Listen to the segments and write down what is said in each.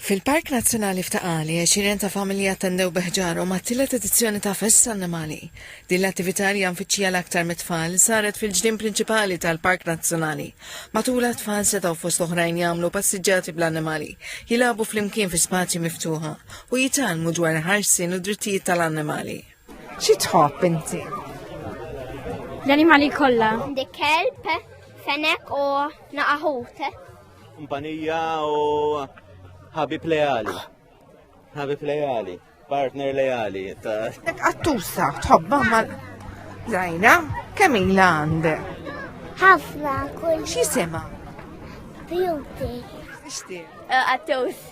Fil-Park Nazzjonali f'Taqali, 20 ta' familja attendew beħġarhom għat-tielet edizzjoni ta' Festa Annimali. Din l-attività li janfittxija l-aktar mit-tfal saret fil-ġdien prinċipali tal-Park Nazzjonali. Matula t-tfal setgħu fost oħrajn jagħmlu passiġġjati bl-annimali, jilagħbu flimkien fi spazji miftuħa u jitalmu dwar ħarsien u drittijiet tal-annimali. Xi tħobb inti? L-animali kollha. Għandi kelb, fenek u naqaħut. Kumpanija u ħabib lejali, partner lejali. Għattusa, tħobba mal Zajna, kemm ilha għandek? ħafna kull Xi sema? beauty. Għattus.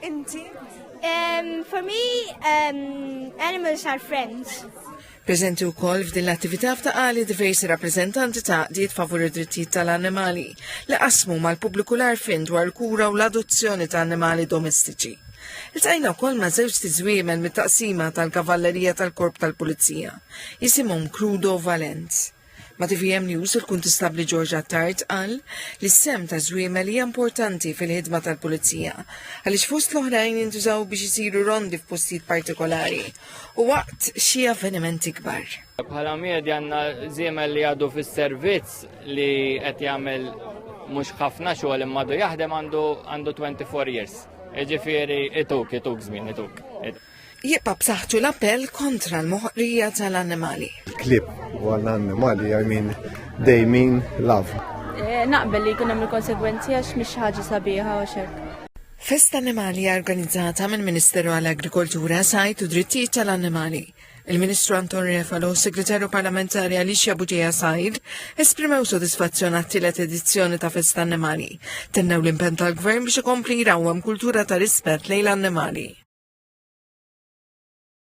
Inti? For me, animals are friends. Preżenti wkoll f'din l-attività f'Taqali diversi rappreżentanti ta' qdiet favur id-drittijiet tal-annimali li qasmu mal-pubbliku l-għarfien dwar kura u l-adozzjoni ta' annimali domestiċi. Iltqajna wkoll ma' żewġ tiżwiemen mit-taqsima tal-Kavallerija tal-Korp tal-Pulizija, jisimhom Crudo Valent. Ma' TVM News il-Kuntistabli George Attard qal li s-sem ta' żwiemel hija importanti fil-ħidma tal-Pulizija għaliex fost l-oħrajn jintużaw biex isiru rondi f'postijiet partikolari u waqt xi avvenimenti kbar. Bħala medja għandna żiemel li għadu fis-servizz li qed jagħmel mhux ħafna xogħol imma għadu jaħdem għandu 24 years. Ġifieri ituk żmien. Jibqa' b'saħħtu l-appell kontra l-moħqrija tal-annimali. Klib u għall-annimali, they mean love. Naqbel li jkun hemm il-konsegwenzi għax mhix ħaġa sabiħa u xek. Festa Annimali organizzata mill Ministeru għall-Agrikoltura, Sajt u Drittijiet tal-Annimali. Il-Ministru Anton Refalo, Segretarju Parlamentari Alicia Buġeja Sajd, esprimew sodisfazzjon għat-tielet edizzjoni ta' Festa Annimali. Tennew l-impenn tal-Gvern biex ikompli jrawwem kultura ta' rispett lejn l-annimali.